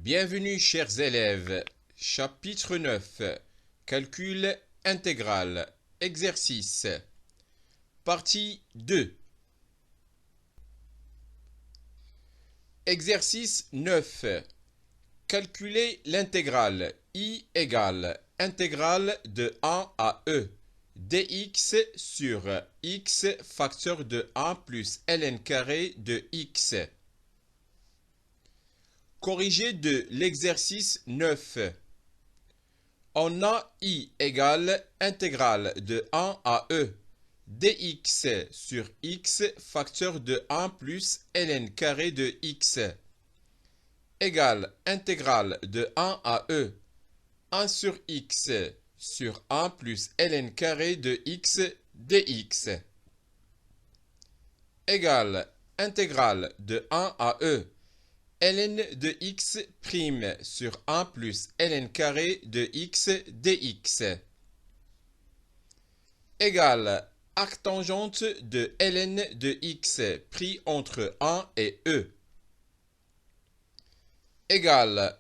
Bienvenue chers élèves, chapitre 9, calcul intégral, exercice, partie 2. Exercice 9, calculer l'intégrale I égale intégrale de 1 à E, dx sur x facteur de 1 plus ln carré de x. Corrigé de l'exercice 9. On a I égale intégrale de 1 à E, dx sur x facteur de 1 plus ln carré de x, égale intégrale de 1 à E, 1 sur x sur 1 plus ln carré de x dx, égale intégrale de 1 à E, ln de x prime sur 1 plus ln carré de x dx, égale arctangente de ln de x pris entre 1 et E, égale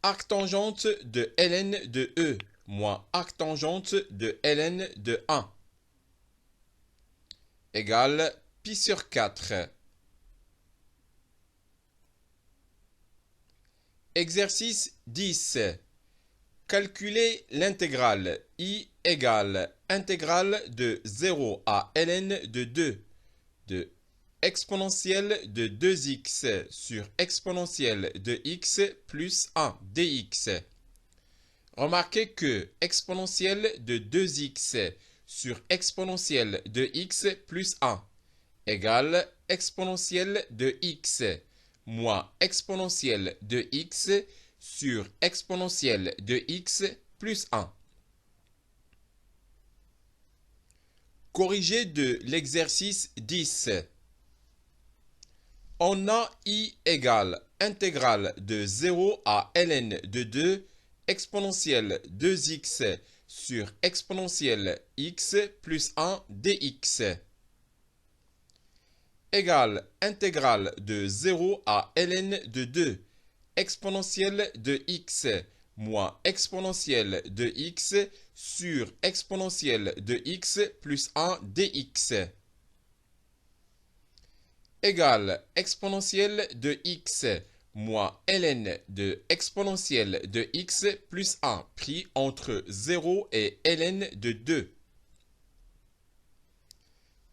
arctangente de ln de E moins arctangente de ln de 1, égale pi sur 4. Exercice 10. Calculer l'intégrale I égale intégrale de 0 à ln de 2 de exponentielle de 2x sur exponentielle de x plus 1 dx. Remarquez que exponentielle de 2x sur exponentielle de x plus 1 égale exponentielle de x moins exponentielle de x sur exponentielle de x plus 1. Corrigé de l'exercice 10. On a I égale intégrale de 0 à ln de 2 exponentielle 2x sur exponentielle x plus 1 dx, égale intégrale de 0 à ln de 2 exponentielle de x moins exponentielle de x sur exponentielle de x plus 1 dx, égale exponentielle de x moins ln de exponentielle de x plus 1 pris entre 0 et ln de 2,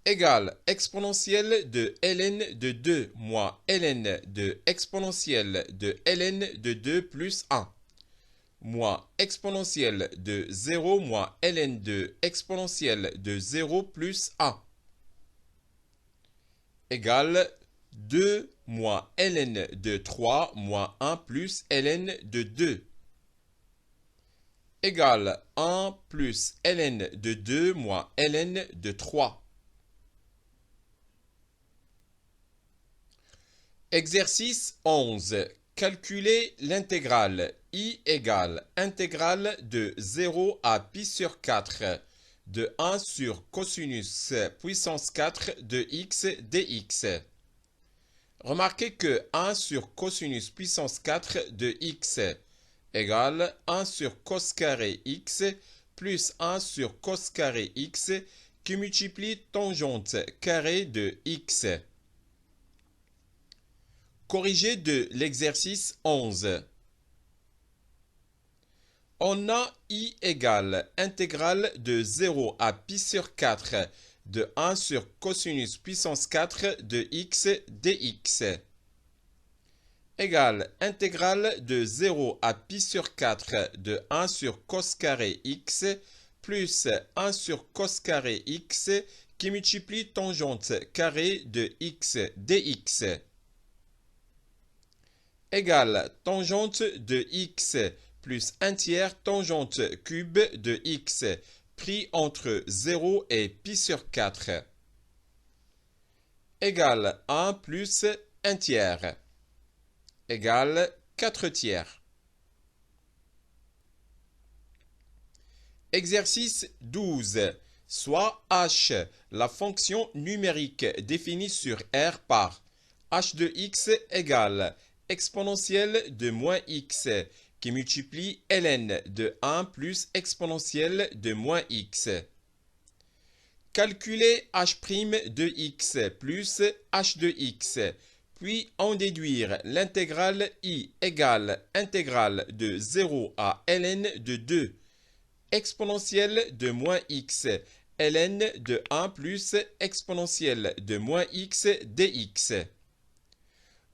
égale exponentielle de ln de 2 moins ln de exponentielle de ln de 2 plus 1, moins exponentielle de 0 moins ln de exponentielle de 0 plus 1, égale 2 moins ln de 3 moins 1 plus ln de 2, égale 1 plus ln de 2 moins ln de 3. Exercice 11. Calculer l'intégrale I égale intégrale de 0 à pi sur 4 de 1 sur cosinus puissance 4 de x dx. Remarquez que 1 sur cosinus puissance 4 de x égale 1 sur cos carré x plus 1 sur cos carré x qui multiplie tangente carré de x. Corrigé de l'exercice 11. On a I égale intégrale de 0 à pi sur 4 de 1 sur cosinus puissance 4 de x dx, égale intégrale de 0 à pi sur 4 de 1 sur cos carré x plus 1 sur cos carré x qui multiplie tangente carré de x dx, égale tangente de x plus 1 tiers tangente cube de x pris entre 0 et pi sur 4, égale 1 plus 1 tiers, égale 4 tiers. Exercice 12. Soit h, la fonction numérique définie sur R par h de x égale exponentielle de moins x qui multiplie ln de 1 plus exponentielle de moins x. Calculer h' de x plus h de x, puis en déduire l'intégrale I égale intégrale de 0 à ln de 2, exponentielle de moins x, ln de 1 plus exponentielle de moins x dx.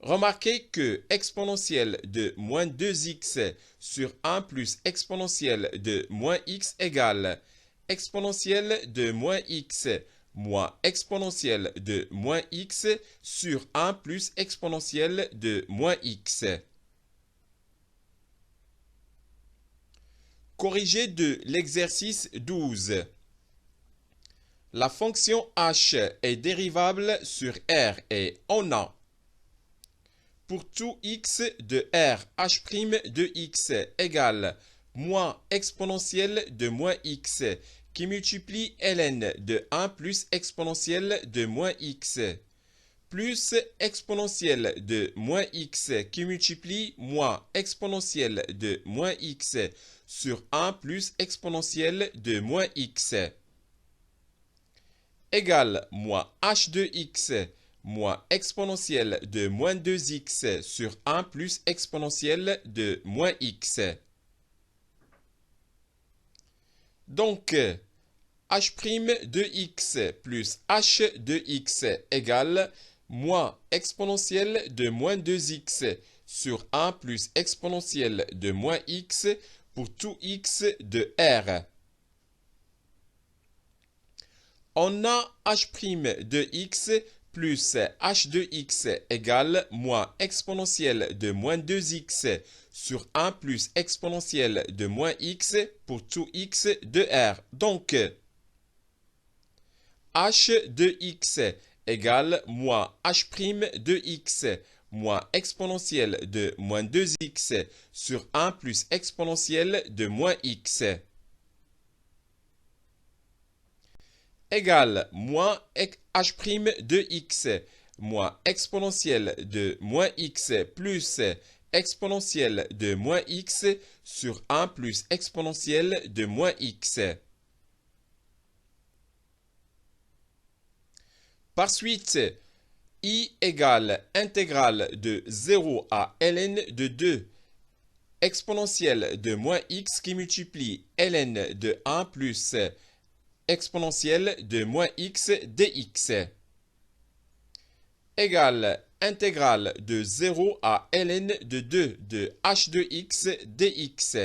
Remarquez que exponentielle de moins 2x sur 1 plus exponentielle de moins x égale exponentielle de moins x moins exponentielle de moins x sur 1 plus exponentielle de moins x. Corrigé de l'exercice 12. La fonction h est dérivable sur r et on a pour tout x de r h' de x égale moins exponentielle de moins x qui multiplie ln de 1 plus exponentielle de moins x plus exponentielle de moins x qui multiplie moins exponentielle de moins x sur 1 plus exponentielle de moins x égale moins h de x moins exponentielle de moins 2x sur 1 plus exponentielle de moins x. Donc, h' de x plus h de x égale moins exponentielle de moins 2x sur 1 plus exponentielle de moins x pour tout x de r. On a h' de x plus h de x égale moins exponentielle de moins 2x sur 1 plus exponentielle de moins x pour tout x de r. Donc, h de x égale moins h' de x moins exponentielle de moins 2x sur 1 plus exponentielle de moins x égale moins h' de x moins exponentielle de moins x plus exponentielle de moins x sur 1 plus exponentielle de moins x. Par suite, I égale intégrale de 0 à ln de 2 exponentielle de moins x qui multiplie ln de 1 plus exponentielle de moins x dx égale intégrale de 0 à ln de 2 de h de x dx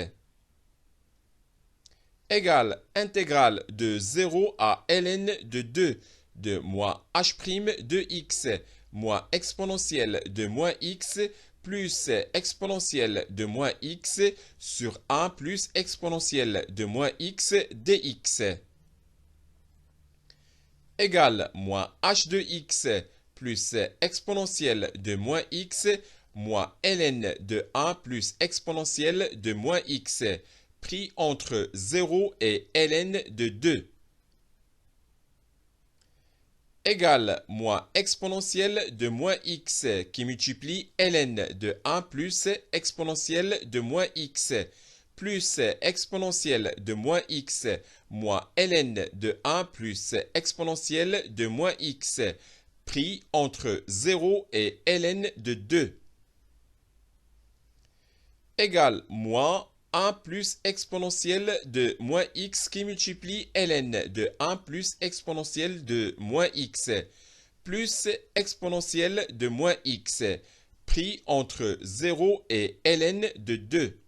égale intégrale de 0 à ln de 2 de moins h' de x moins exponentielle de moins x plus exponentielle de moins x sur 1 plus exponentielle de moins x dx égale moins h de x plus exponentielle de moins x moins ln de 1 plus exponentielle de moins x pris entre 0 et ln de 2 égale moins exponentielle de moins x qui multiplie ln de 1 plus exponentielle de moins x plus exponentielle de moins x moins ln de 1 plus exponentielle de moins x pris entre 0 et ln de 2 égale moins 1 plus exponentielle de moins x qui multiplie ln de 1 plus exponentielle de moins x plus exponentielle de moins x pris entre 0 et ln de 2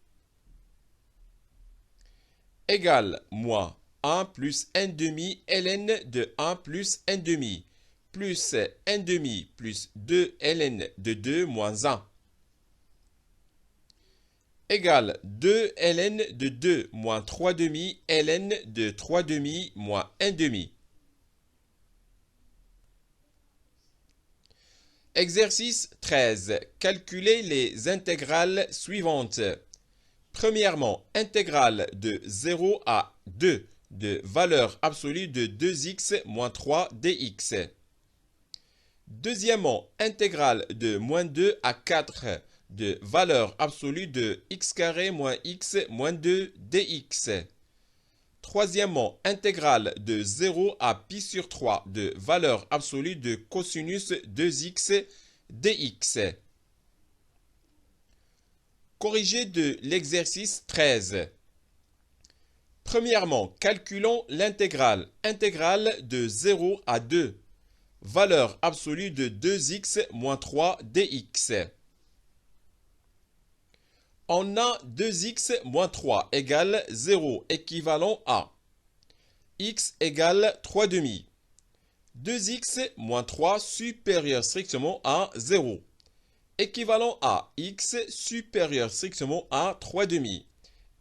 égale moins 1 plus 1 demi ln de 1 plus 1 demi plus 1 demi plus 2 ln de 2 moins 1 égale 2 ln de 2 moins 3 demi ln de 3 demi moins 1 demi. Exercice 13. Calculez les intégrales suivantes. Premièrement, intégrale de 0 à 2 de valeur absolue de 2x moins 3 dx. Deuxièmement, intégrale de moins 2 à 4 de valeur absolue de x carré moins x moins 2 dx. Troisièmement, intégrale de 0 à pi sur 3 de valeur absolue de cosinus 2x dx. Corrigé de l'exercice 13. Premièrement, calculons l'intégrale. Intégrale de 0 à 2. Valeur absolue de 2x moins 3 dx. On a 2x moins 3 égale 0, équivalent à x égale 3 demi. 2x moins 3 supérieur strictement à 0. Équivalent à x supérieur strictement à 3 demi.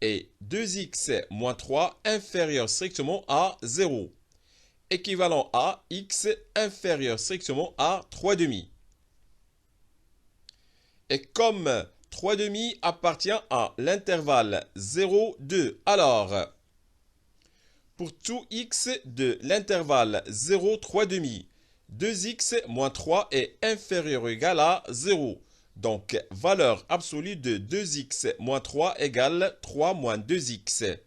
Et 2x moins 3 inférieur strictement à 0. Équivalent à x inférieur strictement à 3 demi. Et comme 3 demi appartient à l'intervalle 0, 2, alors pour tout x de l'intervalle 0, 3 demi, 2x moins 3 est inférieur ou égal à 0. Donc, valeur absolue de 2x moins 3 égale 3 moins 2x.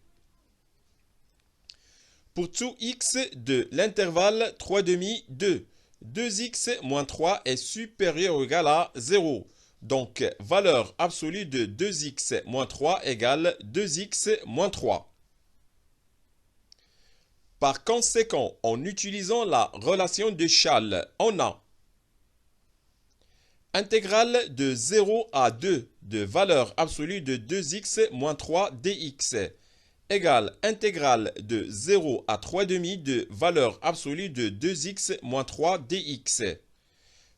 Pour tout x de l'intervalle 3 demi, 2. 2x moins 3 est supérieur ou égal à 0. Donc, valeur absolue de 2x moins 3 égale 2x moins 3. Par conséquent, en utilisant la relation de Schall, on a intégrale de 0 à 2 de valeur absolue de 2x moins 3 dx égale intégrale de 0 à 3 demi de valeur absolue de 2x moins 3 dx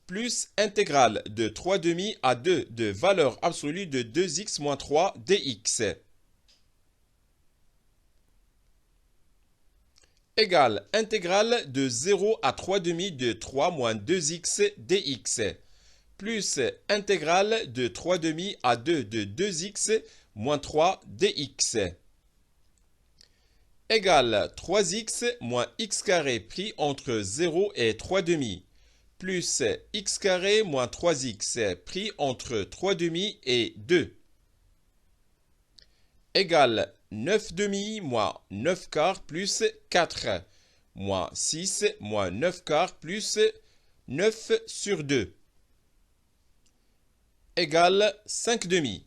plus intégrale de 3 demi à 2 de valeur absolue de 2x moins 3 dx égale intégrale de 0 à 3 demi de 3 moins 2x dx plus intégrale de 3 demi à 2 de 2x moins 3 dx égale 3x moins x carré pris entre 0 et 3 demi plus x carré moins 3x pris entre 3 demi et 2 égale 9 demi moins 9 quarts plus 4 moins 6 moins 9 quarts plus 9 sur 2 égale 5 demi.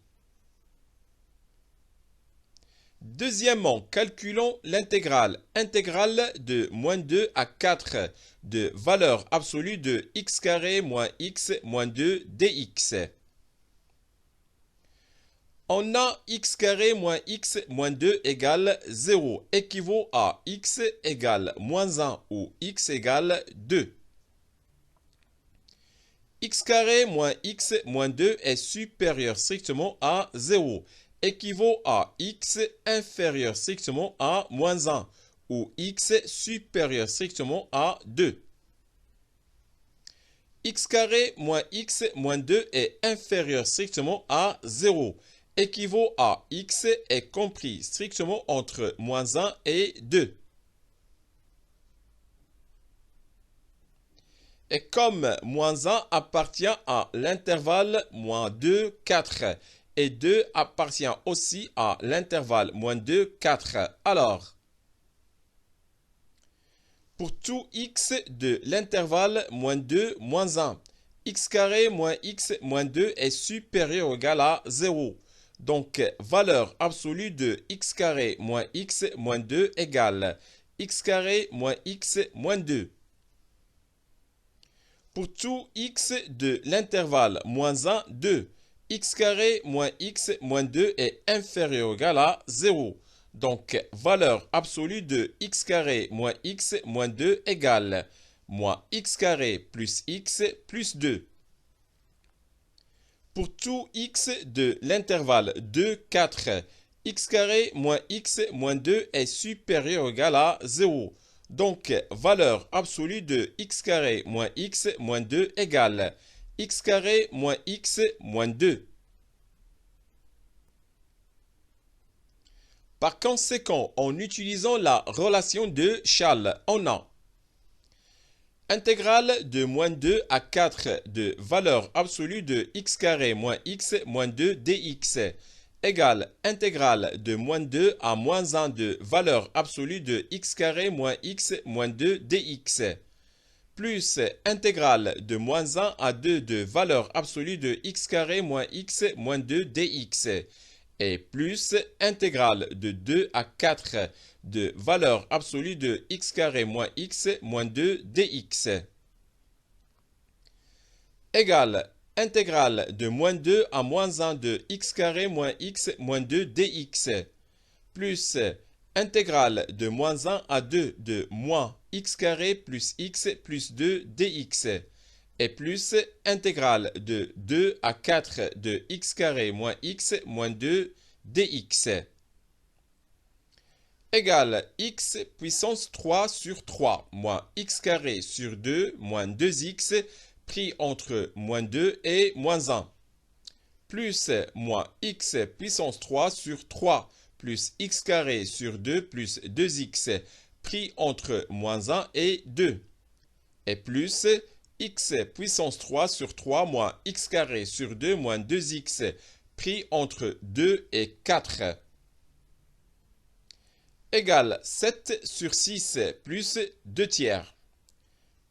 Deuxièmement, calculons l'intégrale. Intégrale de moins 2 à 4 de valeur absolue de x carré moins x moins 2 dx. On a x carré moins x moins 2 égale 0, équivaut à x égale moins 1 ou x égale 2. X carré moins x moins 2 est supérieur strictement à 0, équivaut à x inférieur strictement à moins 1 ou x supérieur strictement à 2. X carré moins x moins 2 est inférieur strictement à 0, équivaut à x est compris strictement entre moins 1 et 2. Et comme moins 1 appartient à l'intervalle moins 2, 4, et 2 appartient aussi à l'intervalle moins 2, 4, alors, pour tout x de l'intervalle moins 2, moins 1, x carré moins x moins 2 est supérieur ou égal à 0. Donc, valeur absolue de x carré moins x moins 2 égale x carré moins x moins 2. Pour tout x de l'intervalle moins 1, 2, x carré moins x moins 2 est inférieur ou égal à 0. Donc, valeur absolue de x carré moins x moins 2 égale moins x carré plus x plus 2. Pour tout x de l'intervalle 2, 4, x carré moins x moins 2 est supérieur ou égal à 0. Donc, valeur absolue de x carré moins x moins 2 égale x carré moins x moins 2. Par conséquent, en utilisant la relation de Schall, on a Intégrale de moins 2 à 4 de valeur absolue de x carré moins x moins 2 dx égale intégrale de moins 2 à moins 1 de valeur absolue de x carré moins x moins 2 dx plus intégrale de moins 1 à 2 de valeur absolue de x carré moins x moins 2 dx et plus intégrale de 2 à 4 de valeur absolue de x carré moins x moins 2 dx égale intégrale de moins 2 à moins 1 de x carré moins x moins 2 dx plus intégrale de moins 1 à 2 de moins x carré plus x plus 2 dx et plus intégrale de 2 à 4 de x carré moins x moins 2 dx égale x puissance 3 sur 3 moins x carré sur 2 moins 2x pris entre moins 2 et moins 1 plus moins x puissance 3 sur 3 plus x carré sur 2 plus 2x pris entre moins 1 et 2 et plus x puissance 3 sur 3 moins x carré sur 2 moins 2x pris entre 2 et 4 égale 7 sur 6 plus 2 tiers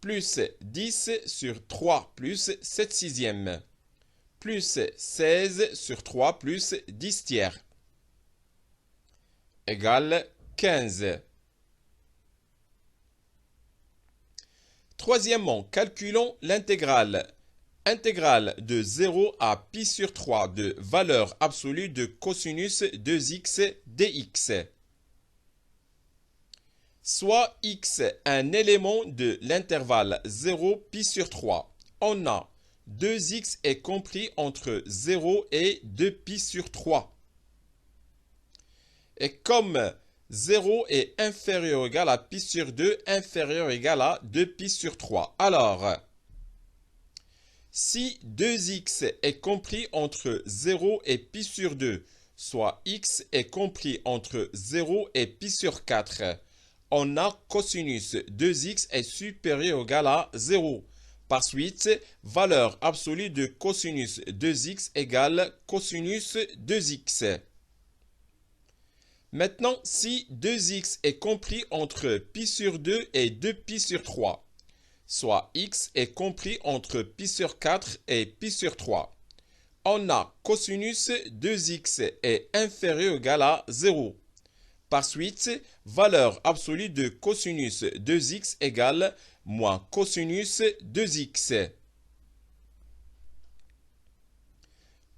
plus 10 sur 3 plus 7 sixièmes plus 16 sur 3 plus 10 tiers égale 15. Troisièmement, calculons l'intégrale. Intégrale de 0 à pi sur 3 de valeur absolue de cosinus 2x dx. Soit x un élément de l'intervalle 0 pi sur 3. On a 2x est compris entre 0 et 2 pi sur 3. Et comme 0 est inférieur ou égal à pi sur 2, inférieur ou égal à 2 pi sur 3. Alors, si 2x est compris entre 0 et pi sur 2, soit x est compris entre 0 et pi sur 4, on a cosinus 2x est supérieur ou égal à 0. Par suite, valeur absolue de cosinus 2x égale cosinus 2x. Maintenant, si 2x est compris entre pi sur 2 et 2 pi sur 3, soit x est compris entre pi sur 4 et pi sur 3, on a cosinus 2x est inférieur ou égal à 0. Par suite, valeur absolue de cosinus 2x égale moins cosinus 2x.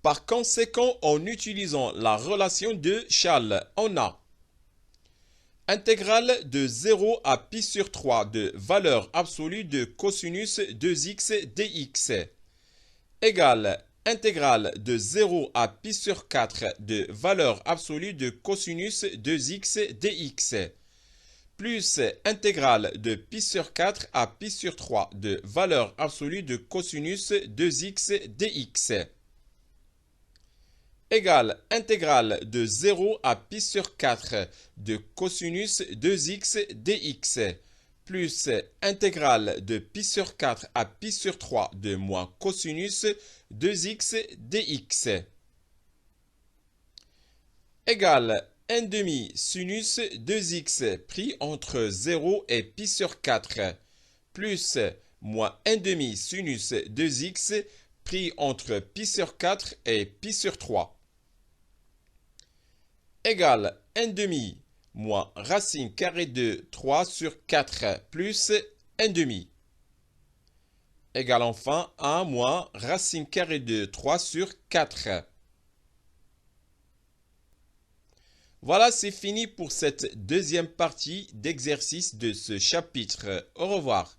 Par conséquent, en utilisant la relation de Charles, on a intégrale de 0 à pi sur 3 de valeur absolue de cosinus 2x dx égale intégrale de 0 à pi sur 4 de valeur absolue de cosinus 2x dx plus intégrale de pi sur 4 à pi sur 3 de valeur absolue de cosinus 2x dx égale intégrale de 0 à pi sur 4 de cosinus 2x dx plus intégrale de pi sur 4 à pi sur 3 de moins cosinus 2x dx égale 1 demi sinus 2x pris entre 0 et pi sur 4 plus moins 1 demi sinus 2x pris entre pi sur 4 et pi sur 3 égale 1 demi moins racine carrée de 3 sur 4 plus 1 demi égale enfin 1 moins racine carrée de 3 sur 4. Voilà, c'est fini pour cette deuxième partie d'exercice de ce chapitre. Au revoir.